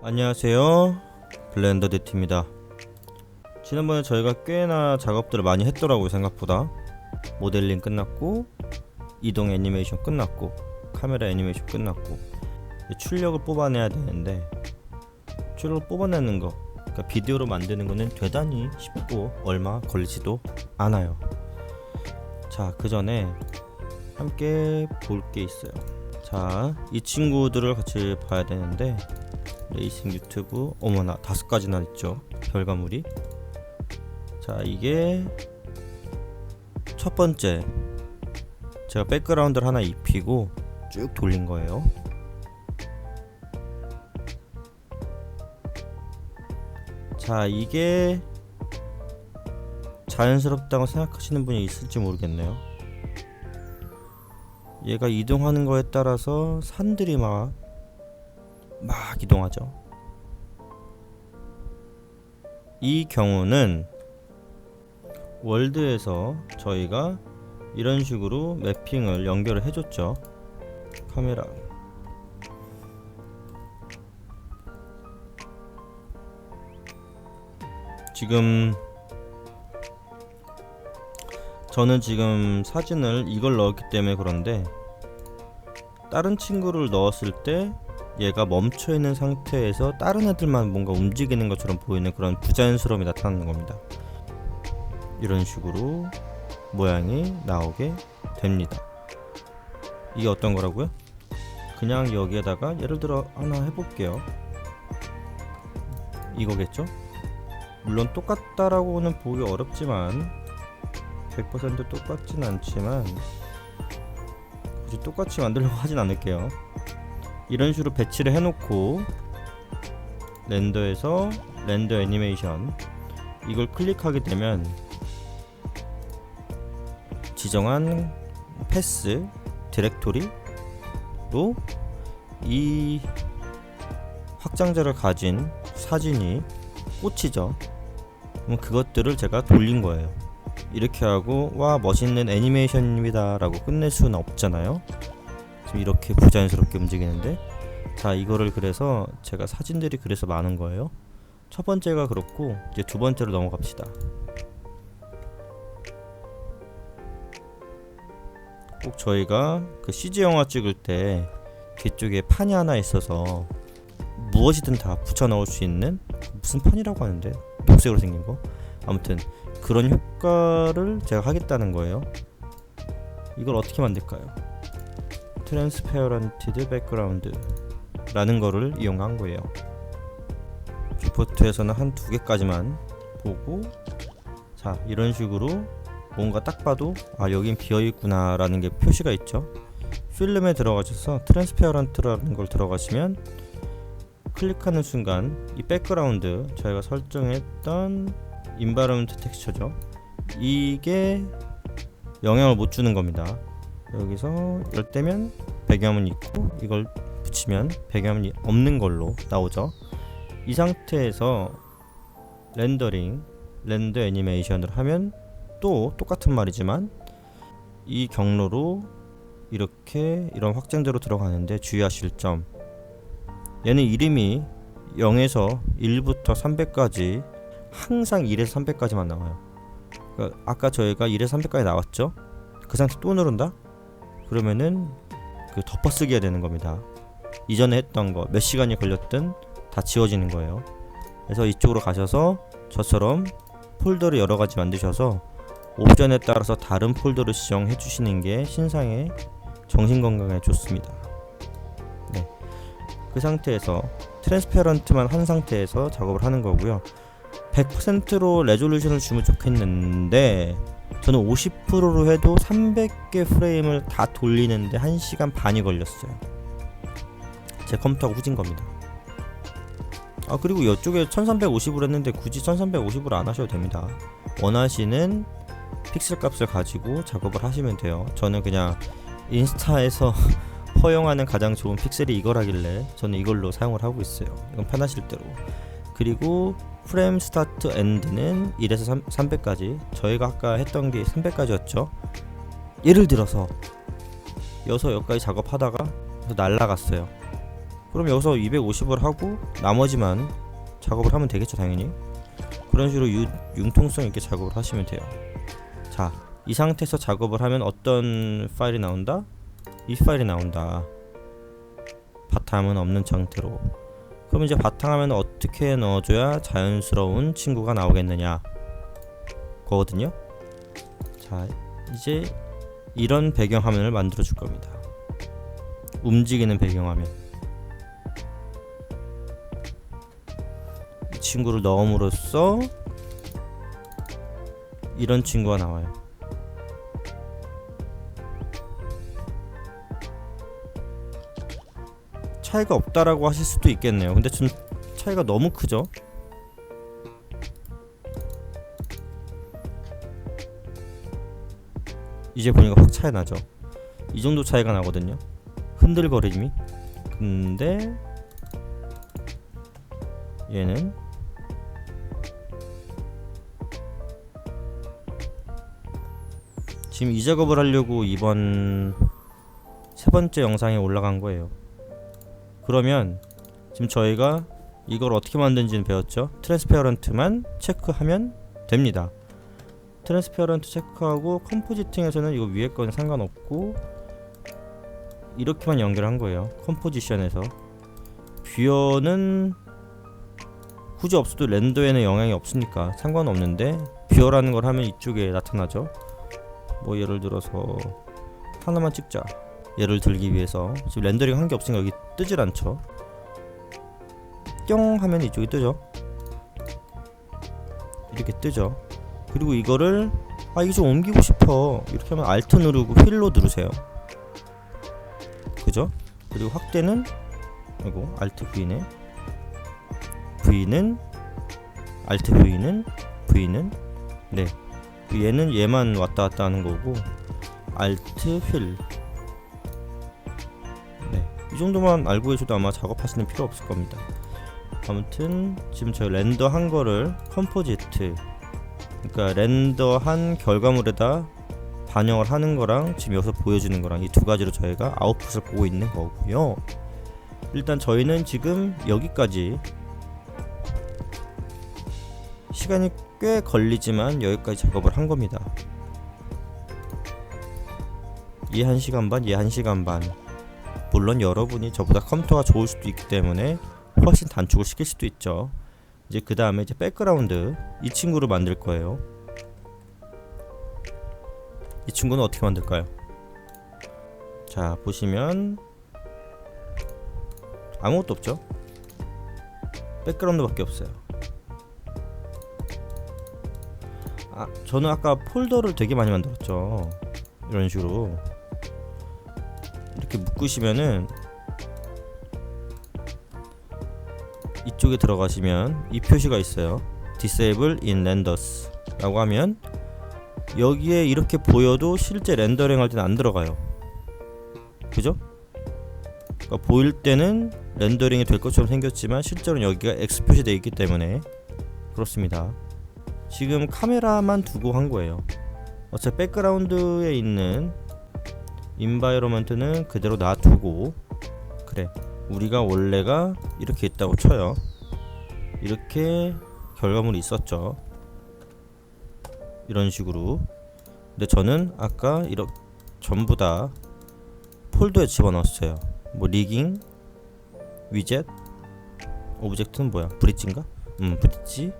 안녕하세요, 블렌더 DT입니다. 지난번에 저희가 꽤나 작업들을 많이 했더라고요. 생각보다 모델링 끝났고, 이동 애니메이션 끝났고, 카메라 애니메이션 끝났고, 이제 출력을 뽑아내야 되는데, 출력을 뽑아내는 거, 그러니까 비디오로 만드는 거는 대단히 쉽고 얼마 걸리지도 않아요. 자, 그 전에 함께 볼 게 있어요. 자, 이 친구들을 같이 봐야 되는데, 레이싱 유튜브, 어머나 5가지나 있죠, 결과물이. 자, 이게 첫 번째, 제가 백그라운드를 하나 입히고 쭉 돌린 거예요. 자, 이게 자연스럽다고 생각하시는 분이 있을지 모르겠네요. 얘가 이동하는 거에 따라서 산들이 막 이동하죠. 이 경우는 월드에서 저희가 이런 식으로 매핑을 연결을 해줬죠. 카메라, 저는 지금 사진을 이걸 넣었기 때문에 그런데, 다른 친구를 넣었을 때 얘가 멈춰있는 상태에서 다른 애들만 뭔가 움직이는 것처럼 보이는 그런 부자연스러움이 나타나는 겁니다. 이런 식으로 모양이 나오게 됩니다. 이게 어떤 거라고요? 그냥 여기에다가 예를 들어 하나 해볼게요. 이거겠죠? 물론 똑같다라고는 보기 어렵지만 100% 똑같진 않지만 굳이 똑같이 만들려고 하진 않을게요. 이런 식으로 배치를 해놓고 렌더에서 렌더 애니메이션, 이걸 클릭하게 되면 지정한 패스 디렉토리로 이 확장자를 가진 사진이 꽂히죠. 그럼 그것들을 제가 돌린 거예요. 이렇게 하고 와 멋있는 애니메이션입니다 라고 끝낼 수는 없잖아요. 지금 이렇게 부자연스럽게 움직이는데, 자, 이거를 그래서 제가 사진들이 그래서 많은 거예요. 첫 번째가 그렇고, 이제 두 번째로 넘어갑시다. 꼭 저희가 그 CG 영화 찍을 때 뒤쪽에 판이 하나 있어서 무엇이든 다 붙여 넣을 수 있는, 무슨 판이라고 하는데 녹색으로 생긴 거, 아무튼 그런 효과를 제가 하겠다는 거예요. 이걸 어떻게 만들까요? 트랜스페어런티드 백그라운드 라는 거를 이용한 거예요. 뷰포트에서는 한 2개까지만 보고, 자, 이런 식으로 뭔가 딱 봐도 아, 여긴 비어있구나 라는 게 표시가 있죠. 필름에 들어가셔서 트랜스페어런트라는 걸 들어가시면 클릭하는 순간 이 백그라운드, 저희가 설정했던 인바이러먼트 텍스처죠, 이게 영향을 못 주는 겁니다. 여기서 이럴 때면 배경화면이 있고, 이걸 붙이면 배경화면이 없는 걸로 나오죠. 이 상태에서 렌더링, 렌더 애니메이션을 하면 또 똑같은 말이지만 이 경로로 이렇게 이런 확장자로 들어가는데 주의하실 점, 얘는 이름이 0에서 1부터 300까지 항상 1에서 300까지만 나와요. 그러니까 아까 저희가 1에서 300까지 나왔죠? 그 상태 또 누른다? 그러면은 그 덮어쓰기 해야 되는 겁니다. 이전에 했던 거 몇 시간이 걸렸든 다 지워지는 거예요. 그래서 이쪽으로 가셔서 저처럼 폴더를 여러 가지 만드셔서 옵션에 따라서 다른 폴더를 지정해 주시는 게 신상의 정신건강에 좋습니다. 네. 그 상태에서 트랜스페런트만 한 상태에서 작업을 하는 거고요. 100%로 레졸루션을 주면 좋겠는데 저는 50%로 해도 300개 프레임을 다 돌리는데 1시간 반이 걸렸어요. 제 컴퓨터가 후진 겁니다. 아, 그리고 이쪽에 1350으로 했는데 굳이 1350으로 안 하셔도 됩니다. 원하시는 픽셀 값을 가지고 작업을 하시면 돼요. 저는 그냥 인스타에서 허용하는 가장 좋은 픽셀이 이거라길래 저는 이걸로 사용을 하고 있어요. 이건 편하실 대로. 그리고 프레임 스타트 엔드는 1에서 300까지, 저희가 아까 했던 게 300까지였죠. 예를 들어서 여기까지 작업하다가 날라갔어요. 그럼 여기서 250을 하고 나머지만 작업을 하면 되겠죠, 당연히. 그런 식으로 융통성 있게 작업을 하시면 돼요. 자, 이 상태에서 작업을 하면 어떤 파일이 나온다? 이 파일이 나온다. 바탕은 없는 상태로. 그럼 이제 바탕화면을 어떻게 넣어줘야 자연스러운 친구가 나오겠느냐 거거든요. 자, 이제 이런 배경화면을 만들어 줄 겁니다. 움직이는 배경화면. 이 친구를 넣음으로써 이런 친구가 나와요. 차이가 없다라고 하실 수도 있겠네요. 근데 좀 차이가 너무 크죠? 이제 보니까 확 차이 나죠? 이 정도 차이가 나거든요. 흔들거림이. 근데 얘는 지금 이 작업을 하려고 이번 세 번째 영상에 올라간 거예요. 그러면 지금 저희가 이걸 어떻게 만드는지는 배웠죠. 트랜스페어런트만 체크하면 됩니다. 트랜스페어런트 체크하고 컴포지팅에서는 이거 위에 거는 상관없고 이렇게만 연결한 거예요. 컴포지션에서 뷰어는 굳이 없어도 렌더에는 영향이 없으니까 상관없는데 뷰어라는 걸 하면 이쪽에 나타나죠. 뭐 예를 들어서 하나만 찍자. 예를 들기 위해서 지금 렌더링 한 게 없으니까 여기 뜨질 않죠. 뿅 하면 이쪽이 뜨죠. 이렇게 뜨죠. 그리고 이거를 이거 좀 옮기고 싶어 이렇게 하면 Alt 누르고 휠로 누르세요. 그죠? 그리고 확대는 이거 Alt V네. V는 Alt V는 네. 얘는 얘만 왔다 갔다 하는 거고 Alt 휠. 네. 이 정도만 알고 계셔도 아마 작업하시는 필요 없을 겁니다. 아무튼 지금 저희 렌더한 거를 컴포지트, 그러니까 렌더한 결과물에다 반영을 하는 거랑 지금 여기서 보여주는 거랑 이 두 가지로 저희가 아웃풋을 보고 있는 거고요. 일단 저희는 지금 여기까지 시간이 꽤 걸리지만 여기까지 작업을 한 겁니다. 얘 1시간 반, 얘 1시간 반. 물론 여러분이 저보다 컴퓨터가 좋을 수도 있기 때문에 훨씬 단축을 시킬 수도 있죠. 이제 그 다음에 이제 백그라운드 이 친구를 만들 거예요. 이 친구는 어떻게 만들까요? 자, 보시면 아무것도 없죠? 백그라운드 밖에 없어요. 저는 아까 폴더를 되게 많이 만들었죠. 이런 식으로 이렇게 묶으시면은 이쪽에 들어가시면 이 표시가 있어요. Disable in Renders 라고 하면 여기에 이렇게 보여도 실제 렌더링 할 때는 안 들어가요. 그죠? 그러니까 보일 때는 렌더링이 될 것처럼 생겼지만 실제로는 여기가 X 표시되어 있기 때문에 그렇습니다. 지금 카메라만 두고 한 거예요. 어차피 백그라운드에 있는 인바이러먼트는 그대로 놔두고, 그래, 우리가 원래가 이렇게 있다고 쳐요. 이렇게 결과물이 있었죠. 이런 식으로. 근데 저는 아까 이렇게 전부 다 폴더에 집어넣었어요. 뭐 리깅, 위젯, 오브젝트는 뭐야? 브릿지인가? 브릿지,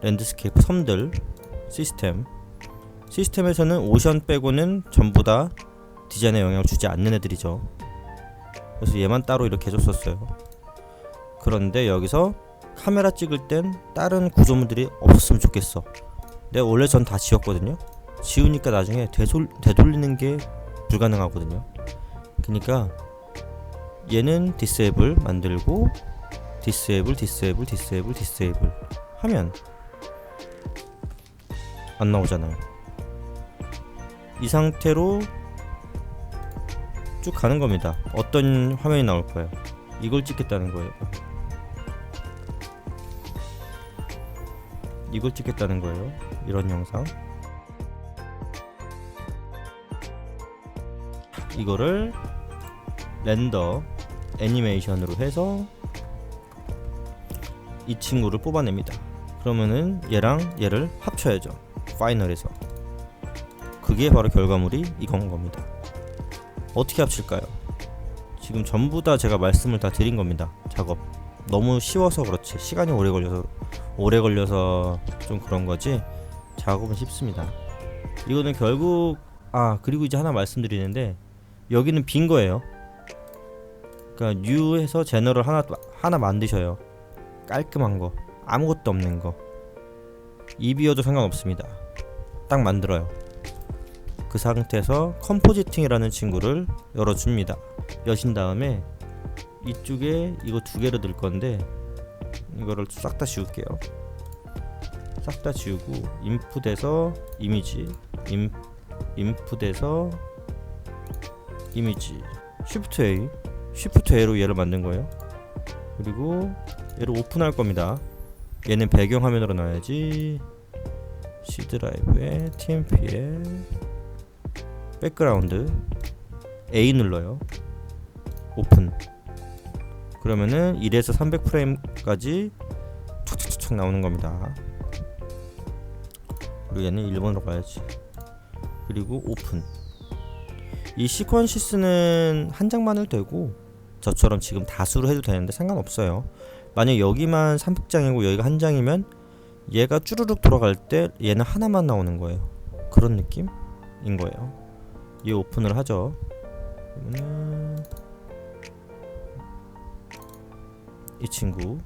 랜드스케이프, 섬들, 시스템에서는 오션 빼고는 전부 다 디자인에 영향을 주지 않는 애들이죠. 그래서 얘만 따로 이렇게 해줬었어요. 그런데 여기서 카메라 찍을 땐 다른 구조물들이 없었으면 좋겠어. 내가 원래 전 다 지웠거든요. 지우니까 나중에 되돌리는 게 불가능하거든요. 그러니까 얘는 disable 만들고 disable 하면 안 나오잖아요. 이 상태로 쭉 가는 겁니다. 어떤 화면이 나올 거예요? 이걸 찍겠다는 거예요. 이걸 찍겠다는 거예요. 이런 영상. 이거를 렌더 애니메이션으로 해서 이 친구를 뽑아냅니다. 그러면은 얘랑 얘를 합쳐야죠. 파이널에서. 그게 바로 결과물이 이건 겁니다. 어떻게 합칠까요? 지금 전부 다 제가 말씀을 다 드린 겁니다. 작업 너무 쉬워서 그렇지, 시간이 오래 걸려서 좀 그런 거지, 작업은 쉽습니다. 이거는 결국 그리고 이제 하나 말씀드리는데, 여기는 빈 거예요. 그러니까 뉴에서 제너럴 하나 만드셔요. 깔끔한 거, 아무것도 없는 거. 이 비어도 상관없습니다. 딱 만들어요. 그 상태에서 컴포지팅이라는 친구를 열어줍니다. 여신 다음에 이쪽에 이거 두 개를 넣을 건데, 이거를 싹 다 지울게요. 싹 다 지우고 인풋에서 이미지, 인풋에서 이미지, 쉬프트 A로 얘를 만든 거예요. 그리고 얘를 오픈할 겁니다. 얘는 배경화면으로 놔야지. C 드라이브에 TMP에 백그라운드 A 눌러요. 오픈. 그러면은 1에서 300프레임까지 촉촉촉 나오는 겁니다. 그리고 얘는 1번으로 가야지. 그리고 오픈. 이 시퀀시스는 한 장만을 되고 저처럼 지금 다수로 해도 되는데 상관없어요. 만약 여기만 3장이고 여기가 한 장이면 얘가 쭈르륵 돌아갈 때 얘는 하나만 나오는 거예요. 그런 느낌인 거예요. 얘 오픈을 하죠. 그러면은 이 친구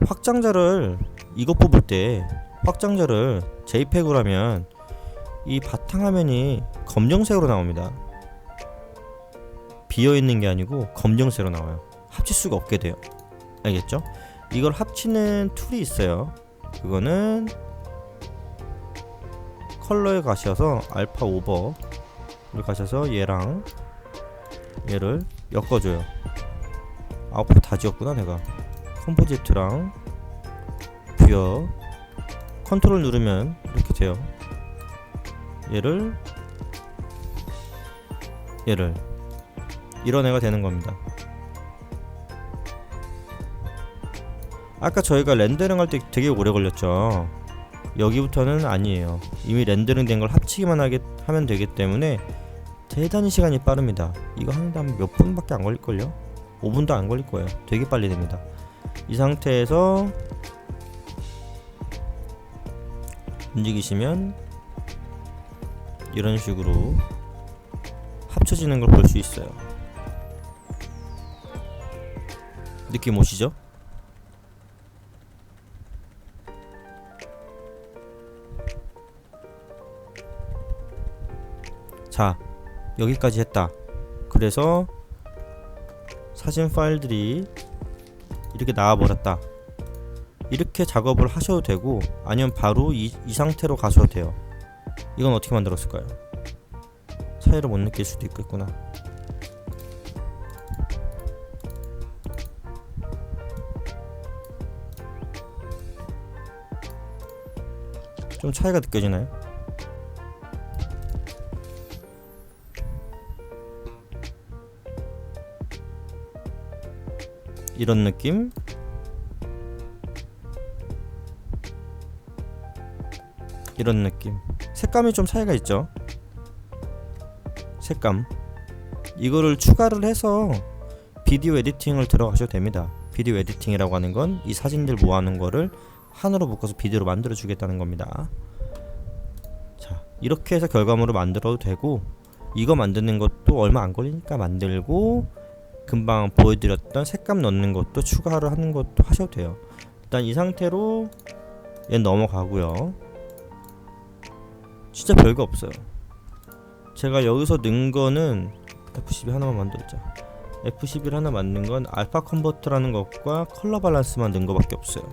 확장자를 이거 뽑을 때 확장자를 JPEG으로 하면 이 바탕화면이 검정색으로 나옵니다. 비어있는 게 아니고 검정색으로 나와요. 합칠 수가 없게 돼요. 알겠죠? 이걸 합치는 툴이 있어요. 그거는 컬러에 가셔서 알파 오버를 가셔서 얘랑 얘를 엮어줘요. 아웃풋 다 지웠구나 내가. 컴포지트랑 뷰어 컨트롤 누르면 이렇게 돼요. 얘를 이런 애가 되는 겁니다. 아까 저희가 렌더링 할 때 되게 오래 걸렸죠. 여기부터는 아니에요. 이미 렌더링 된 걸 합치기만 하면 되기 때문에 대단히 시간이 빠릅니다. 이거 하는데 한 몇 분밖에 안 걸릴걸요? 5분도 안 걸릴 거예요. 되게 빨리 됩니다. 이 상태에서 움직이시면 이런 식으로 합쳐지는 걸 볼 수 있어요. 느낌 오시죠? 자, 여기까지 했다. 그래서 사진 파일들이 이렇게 나와버렸다. 이렇게 작업을 하셔도 되고, 아니면 바로 이 상태로 가셔도 돼요. 이건 어떻게 만들었을까요? 차이를 못 느낄 수도 있겠구나. 좀 차이가 느껴지나요? 이런 느낌? 이런 느낌. 색감이 좀 차이가 있죠? 색감. 이거를 추가를 해서 비디오 에디팅을 들어가셔도 됩니다. 비디오 에디팅이라고 하는 건 이 사진들 모아놓은 거를 하나로 묶어서 비디오로 만들어 주겠다는 겁니다. 자, 이렇게 해서 결과물을 만들어도 되고, 이거 만드는 것도 얼마 안 걸리니까 만들고, 금방 보여드렸던 색감 넣는 것도 추가를 하는 것도 하셔도 돼요. 일단 이 상태로 얘는 넘어가고요. 진짜 별거 없어요. 제가 여기서 넣은 거는 F12 하나만 만들자. F11 하나 만든 건 알파 컨버터라는 것과 컬러 밸런스만 넣은 거밖에 없어요.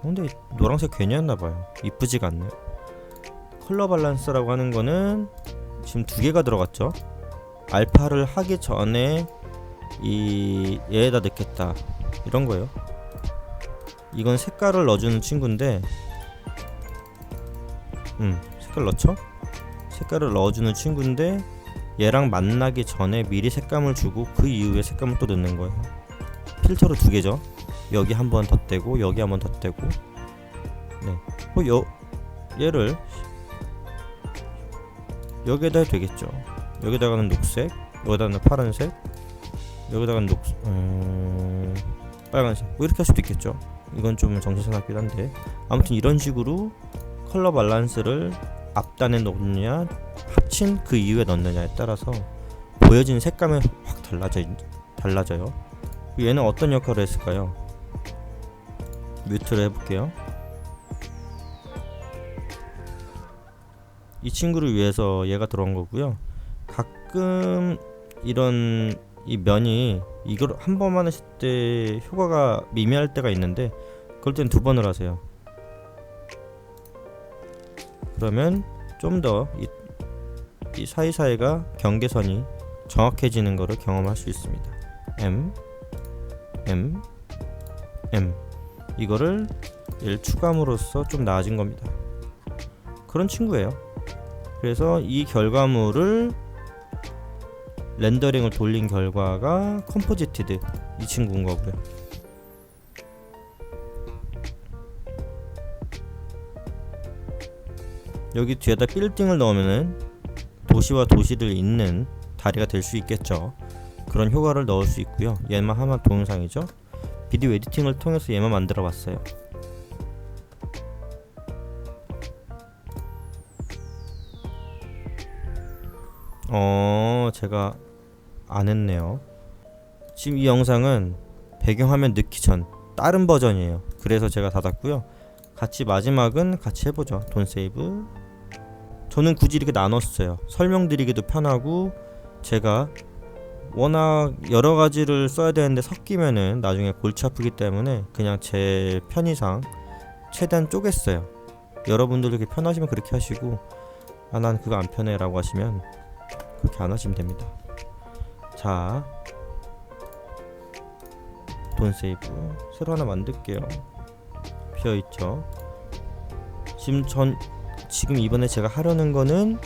근데 노란색 괜히 했나봐요. 이쁘지가 않네요. 컬러 밸런스라고 하는 거는 지금 두 개가 들어갔죠. 알파를 하기 전에 얘에다 넣겠다, 이런 거예요. 이건 색깔을 넣어주는 친구인데, 색깔 넣죠? 색깔을 넣어주는 친구인데, 얘랑 만나기 전에 미리 색감을 주고 그 이후에 색감을 또 넣는 거예요. 필터로 두 개죠. 여기 한 번 더 떼고 여기 한 번 더 떼고. 네. 얘를 여기에다 해도 되겠죠. 여기다가는 녹색, 여기다가는 파란색, 여기다가는 빨간색. 뭐 이렇게 할 수도 있겠죠. 이건 좀 정신사납긴 한데, 아무튼 이런 식으로 컬러 밸런스를 앞단에 넣느냐 합친 그 이후에 넣느냐에 따라서 보여지는 색감이 확 달라져요. 얘는 어떤 역할을 했을까요? 뮤트를 해볼게요. 이 친구를 위해서 얘가 들어간 거고요. 가끔 이런 이 면이 이걸 한 번만 했을 때 효과가 미미할 때가 있는데, 그럴 땐 두 번을 하세요. 그러면 좀 더 이 사이사이가 경계선이 정확해지는 것을 경험할 수 있습니다. M 이거를 얘를 추가함으로써 좀 나아진 겁니다. 그런 친구예요. 그래서 이 결과물을 렌더링을 돌린 결과가 컴포지티드 이 친구인 거고요. 여기 뒤에다 빌딩을 넣으면은 도시와 도시를 잇는 다리가 될 수 있겠죠. 그런 효과를 넣을 수 있고요. 얘만 하면 동영상이죠. 비디오 에디팅을 통해서 얘만 만들어 봤어요. 제가 안 했네요. 지금 이 영상은 배경화면 넣기 전 다른 버전이에요. 그래서 제가 닫았고요. 같이 마지막은 같이 해보죠. 돈 세이브. 저는 굳이 이렇게 나눴어요. 설명드리기도 편하고, 제가 워낙 여러 가지를 써야 되는데 섞이면은 나중에 골치 아프기 때문에 그냥 제 편의상 최대한 쪼갰어요. 여러분들도 이렇게 편하시면 그렇게 하시고, 난 그거 안 편해 라고 하시면 그렇게 안 하시면 됩니다. 자, 돈 세이브 새로 하나 만들게요. 비어있죠. 지금 이번에 제가 하려는 거는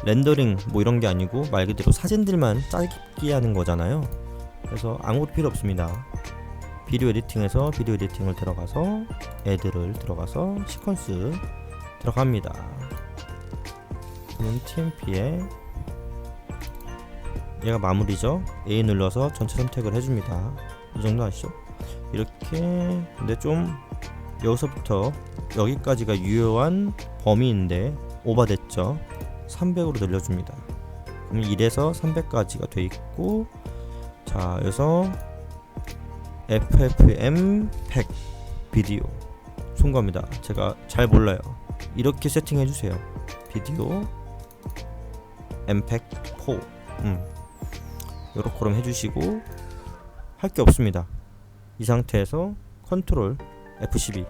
렌더링 뭐 이런 게 아니고 말 그대로 사진들만 짧게 하는 거잖아요. 그래서 아무것도 필요 없습니다. 비디오 에디팅에서 비디오 에디팅을 들어가서 애드를 들어가서 시퀀스 들어갑니다. 그럼 TMP에 얘가 마무리죠. A 눌러서 전체 선택을 해줍니다. 이 정도 아시죠? 이렇게. 근데 좀 여기서부터 여기까지가 유효한 범위인데 오버됐죠. 300으로 늘려줍니다. 그럼 1에서 300까지가 돼 있고, 자 여기서 FFM 100 비디오 송구합니다. 제가 잘 몰라요. 이렇게 세팅해 주세요. 비디오 M100 4 요렇게 그럼 해주시고, 할 게 없습니다. 이 상태에서 컨트롤 F12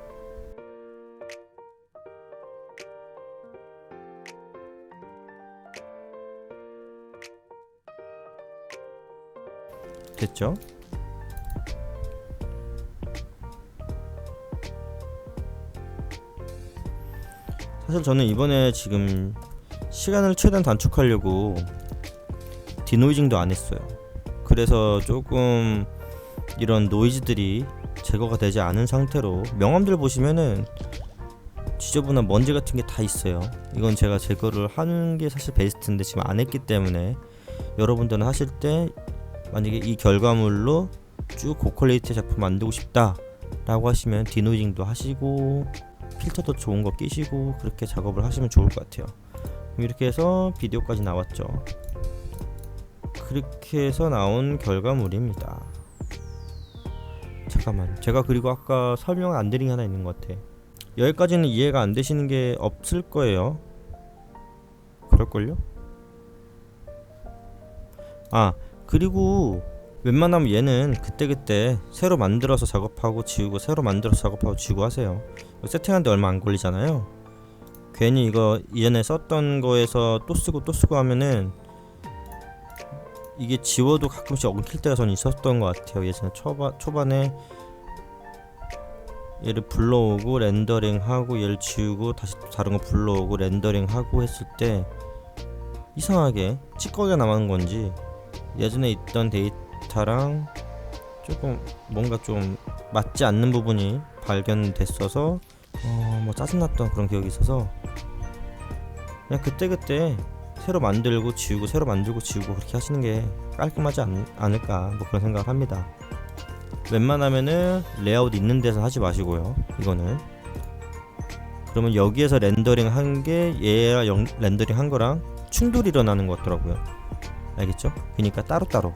됐죠? 사실 저는 이번에 지금 시간을 최대한 단축하려고 디노이징도 안 했어요. 그래서 조금 이런 노이즈들이 제거가 되지 않은 상태로, 명암들 보시면은 지저분한 먼지 같은 게 다 있어요. 이건 제가 제거를 하는 게 사실 베스트인데 지금 안 했기 때문에, 여러분들은 하실 때 만약에 이 결과물로 쭉 고퀄리티 작품 만들고 싶다 라고 하시면 디노이징도 하시고 필터도 좋은 거 끼시고 그렇게 작업을 하시면 좋을 것 같아요. 이렇게 해서 비디오까지 나왔죠. 그렇게 해서 나온 결과물입니다. 잠깐만, 제가 그리고 아까 설명 안 드린 게 하나 있는 것 같아. 여기까지는 이해가 안 되시는 게 없을 거예요. 그럴걸요? 그리고 웬만하면 얘는 그때그때 새로 만들어서 작업하고 지우고 새로 만들어서 작업하고 지우고 하세요. 세팅하는데 얼마 안 걸리잖아요. 괜히 이거 이전에 썼던 거에서 또 쓰고 하면은 이게 지워도 가끔씩 엉킬 때가 전 있었던 것 같아요. 예전에 초반에 얘를 불러오고 렌더링하고 얘를 지우고 다시 다른 거 불러오고 렌더링하고 했을 때 이상하게 찌꺼기가 남은 건지 예전에 있던 데이터랑 조금 뭔가 좀 맞지 않는 부분이 발견됐어서 뭐 짜증났던 그런 기억이 있어서 그냥 그때그때 새로 만들고 지우고 새로 만들고 지우고 그렇게 하시는 게 깔끔하지 않을까 뭐 그런 생각을 합니다. 웬만하면은 레이아웃 있는 데서 하지 마시고요. 이거는 그러면 여기에서 렌더링 한 게 얘랑 렌더링 한 거랑 충돌이 일어나는 것 같더라고요. 알겠죠? 그러니까 따로따로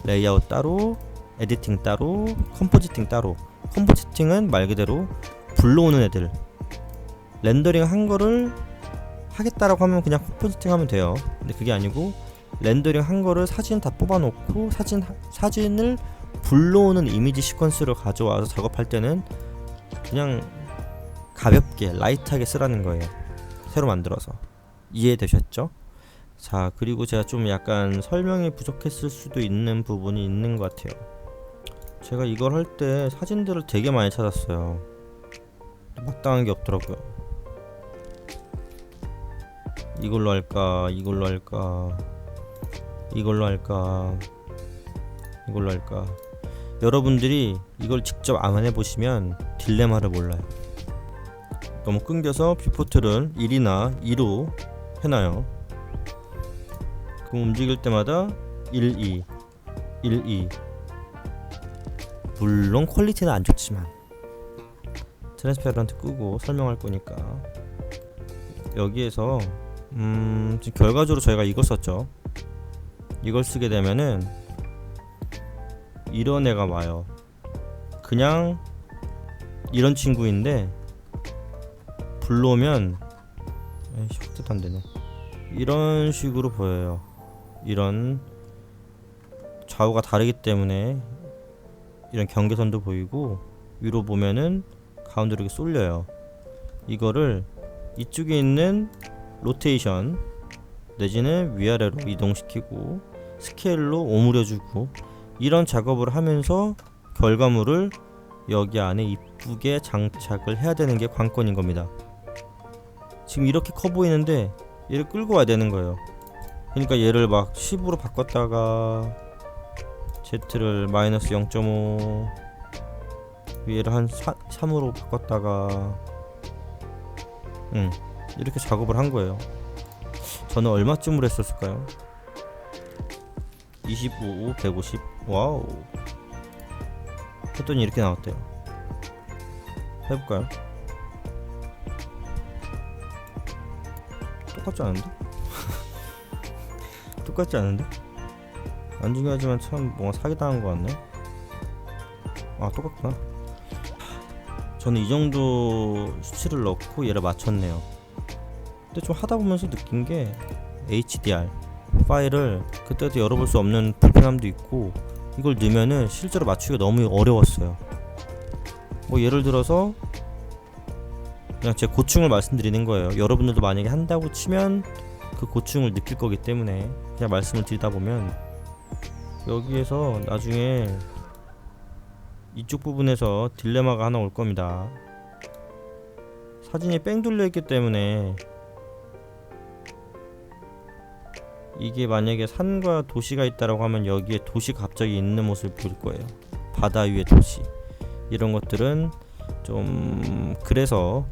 레이아웃 따로, 에디팅 따로, 컴포지팅 따로. 컴포지팅은 말 그대로 불러오는 애들, 렌더링 한 거를 하겠다라고 하면 그냥 컴포지팅 하면 돼요. 근데 그게 아니고 렌더링 한 거를 사진 다 뽑아놓고 사진을 불러오는 이미지 시퀀스를 가져와서 작업할 때는 그냥 가볍게 라이트하게 쓰라는 거예요. 새로 만들어서. 이해되셨죠? 자, 그리고 제가 좀 약간 설명이 부족했을 수도 있는 부분이 있는 것 같아요. 제가 이걸 할 때 사진들을 되게 많이 찾았어요. 마땅한 게 없더라고요. 이걸로 할까, 이걸로 할까, 이걸로 할까, 이걸로 할까. 여러분들이 이걸 직접 안 해보시면 딜레마를 몰라요. 너무 끊겨서 뷰포트를 1이나 2로 해놔요. 그럼 움직일 때마다 1, 2, 1, 2. 물론 퀄리티는 안 좋지만 트랜스페런트 끄고 설명할 거니까. 여기에서 지금 결과적으로 저희가 이걸 썼죠. 이걸 쓰게 되면은 이런 애가 와요. 그냥 이런 친구인데 불러오면 에이씨 확대도 안 되네. 이런 식으로 보여요. 이런 좌우가 다르기 때문에 이런 경계선도 보이고 위로 보면은 가운데로 이렇게 쏠려요. 이거를 이쪽에 있는 로테이션 내지는 위아래로 이동시키고 스케일로 오므려주고 이런 작업을 하면서 결과물을 여기 안에 이쁘게 장착을 해야 되는 게 관건인 겁니다. 지금 이렇게 커 보이는데 얘를 끌고 와야 되는 거예요. 그러니까 얘를 막 10으로 바꿨다가 Z를 마이너스 0.5 얘를 한 3으로 바꿨다가 이렇게 작업을 한 거예요. 저는 얼마쯤으로 했었을까요? 25, 150 와우 했더니 이렇게 나왔대요. 해볼까요? 똑같지 않은데? 똑같지 않은데? 안 중요하지만 참 뭔가 사기당한 것 같네. 아 똑같구나. 저는 이 정도 수치를 넣고 얘를 맞췄네요. 근데 좀 하다보면서 느낀 게 HDR 파일을 그때도 열어볼 수 없는 불편함도 있고 이걸 넣으면은 실제로 맞추기가 너무 어려웠어요. 뭐 예를 들어서 그냥 제 고충을 말씀드리는 거예요. 여러분들도 만약에 한다고 치면 그 고충을 느낄 거기 때문에 그냥 말씀을 드리다 보면 여기에서 나중에 이쪽 부분에서 딜레마가 하나 올 겁니다. 사진이 뺑 돌려 있기 때문에 이게 만약에 산과 도시가 있다라고 하면 여기에 도시가 갑자기 있는 모습을 보일 거예요. 바다 위의 도시. 이런 것들은 좀 그래서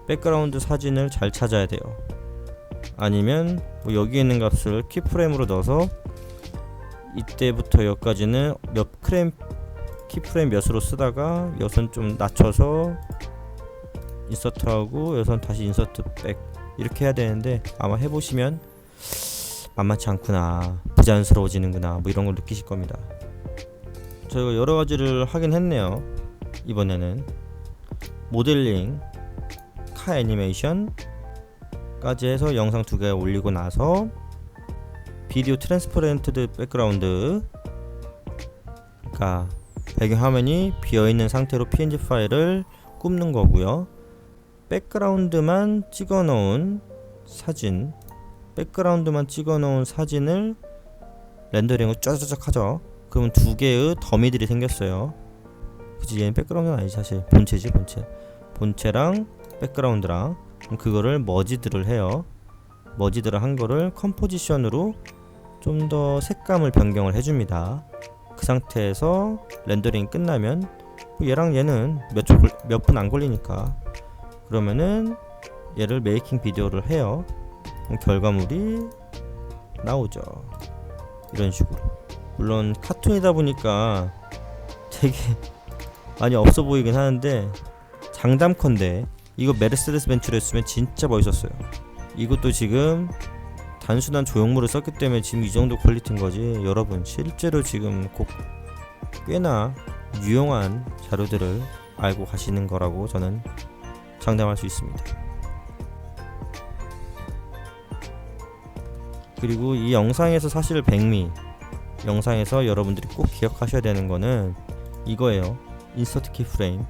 백그라운드 사진을 잘 찾아야 돼요. 아니면 뭐 여기 있는 값을 키프레임으로 넣어서 이때부터 여기까지는 몇 프레임 키프레임 몇으로 쓰다가 여기선 좀 낮춰서 인서트하고 여기선 다시 인서트 백 이렇게 해야 되는데 아마 해보시면 만만치 않구나, 부자연스러워지는구나 뭐 이런 걸 느끼실 겁니다. 저희가 여러 가지를 하긴 했네요. 이번에는 모델링, 카 애니메이션까지 해서 영상 2개 올리고 나서 비디오 트랜스퍼런트 백그라운드, 그러니까 배경화면이 비어있는 상태로 png 파일을 굽는 거고요. 백그라운드만 찍어놓은 사진, 백그라운드만 찍어놓은 사진을 렌더링을 쫙쫙 하죠. 그러면 두 개의 더미들이 생겼어요. 그치, 얘는 백그라운드는 아니지 사실. 본체랑 백그라운드랑. 그럼 그거를 머지드를 해요. 머지드를 한 거를 컴포지션으로 좀 더 색감을 변경을 해줍니다. 그 상태에서 렌더링 끝나면 얘랑 얘는 몇 분 안 걸리니까 그러면은 얘를 메이킹 비디오를 해요. 그럼 결과물이 나오죠. 이런 식으로. 물론 카툰이다 보니까 되게 많이 없어 보이긴 하는데 장담컨대 이거 메르세데스 벤츠로 했으면 진짜 멋있었어요. 이것도 지금 단순한 조형물을 썼기 때문에 지금 이 정도 퀄리티인 거지, 여러분 실제로 지금 꽤나 유용한 자료들을 알고 가시는 거라고 저는 장담할 수 있습니다. 그리고 이 영상에서 사실 백미 영상에서 여러분들이 꼭 기억하셔야 되는 거는 이거예요. 인서트 키 프레임.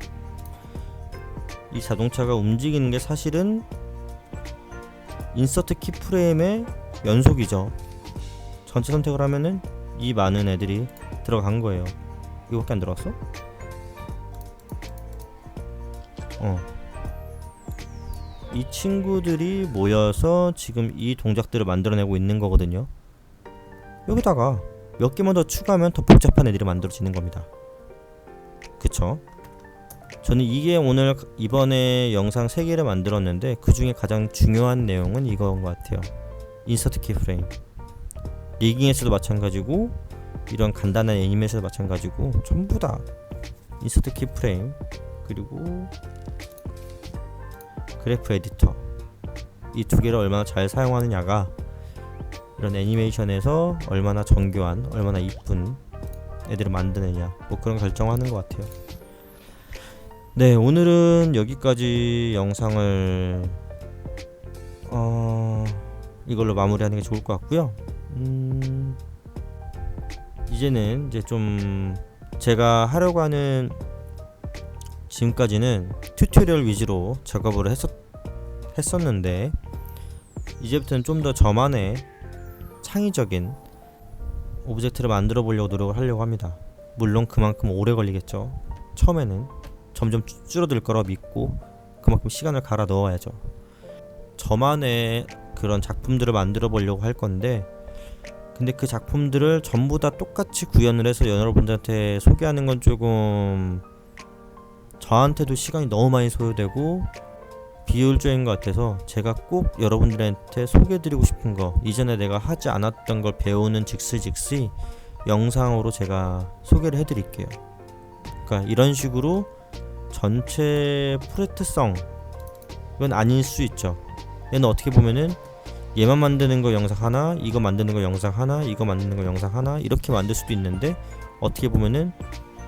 이 자동차가 움직이는 게 사실은 인서트 키 프레임의 연속이죠. 전체 선택을 하면은 이 많은 애들이 들어간 거예요. 이거밖에 안 들어갔어? 이 친구들이 모여서 지금 이 동작들을 만들어내고 있는 거거든요. 여기다가 몇 개만 더 추가하면 더 복잡한 애들이 만들어지는 겁니다. 그쵸? 저는 이게 오늘 이번에 영상 3개를 만들었는데 그 중에 가장 중요한 내용은 이거인 것 같아요. 인서트 키 프레임. 리깅에서도 마찬가지고 이런 간단한 애니메이션도 마찬가지고 전부 다 인서트 키 프레임 그리고 그래프 에디터, 이 두 개를 얼마나 잘 사용하느냐가 이런 애니메이션에서 얼마나 정교한, 얼마나 이쁜 애들을 만드느냐 뭐 그런 결정하는 것 같아요. 네, 오늘은 여기까지 영상을 이걸로 마무리하는 게 좋을 것 같고요. 이제는 이제 좀 제가 하려고 하는, 지금까지는 튜토리얼 위주로 작업을 했었는데 이제부터는 좀 더 저만의 창의적인 오브젝트를 만들어 보려고 노력을 하려고 합니다. 물론 그만큼 오래 걸리겠죠. 처음에는 점점 줄어들 거라 믿고 그만큼 시간을 갈아 넣어야죠. 저만의 그런 작품들을 만들어 보려고 할 건데, 근데 그 작품들을 전부 다 똑같이 구현을 해서 여러분들한테 소개하는 건 조금 저한테도 시간이 너무 많이 소요되고 비효율적인 것 같아서 제가 꼭 여러분들한테 소개해드리고 싶은 거, 이전에 내가 하지 않았던 걸 배우는 즉시 영상으로 제가 소개를 해드릴게요. 그러니까 이런 식으로 전체 프레트성 이건 아닐 수 있죠. 얘는 어떻게 보면은 얘만 만드는 거 영상 하나, 이거 만드는 거 영상 하나, 이거 만드는 거 영상 하나 이렇게 만들 수도 있는데 어떻게 보면은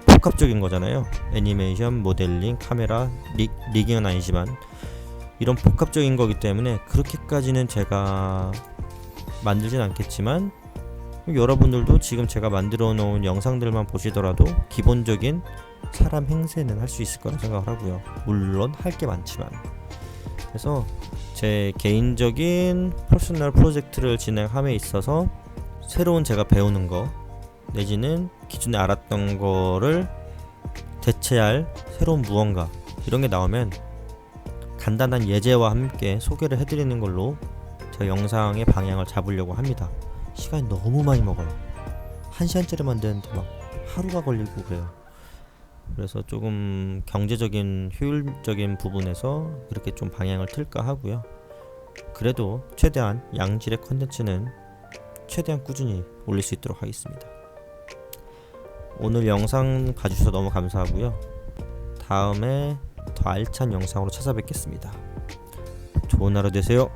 복합적인 거잖아요. 애니메이션, 모델링, 카메라, 리깅은 아니지만 이런 복합적인 거기 때문에 그렇게까지는 제가 만들진 않겠지만 여러분들도 지금 제가 만들어 놓은 영상들만 보시더라도 기본적인 사람 행세는 할 수 있을 거라 생각을 하고요. 물론 할 게 많지만. 그래서 제 개인적인 퍼스널 프로젝트를 진행함에 있어서 새로운 제가 배우는 거 내지는 기존에 알았던 거를 대체할 새로운 무언가 이런 게 나오면 간단한 예제와 함께 소개를 해드리는 걸로 제 영상의 방향을 잡으려고 합니다. 시간이 너무 많이 먹어요. 1시간짜리 만드는데 막 하루가 걸리고 그래요. 그래서 조금 경제적인 효율적인 부분에서 그렇게 좀 방향을 틀까 하고요. 그래도 최대한 양질의 컨텐츠는 최대한 꾸준히 올릴 수 있도록 하겠습니다. 오늘 영상 봐주셔서 너무 감사하고요. 다음에 더 알찬 영상으로 찾아뵙겠습니다. 좋은 하루 되세요.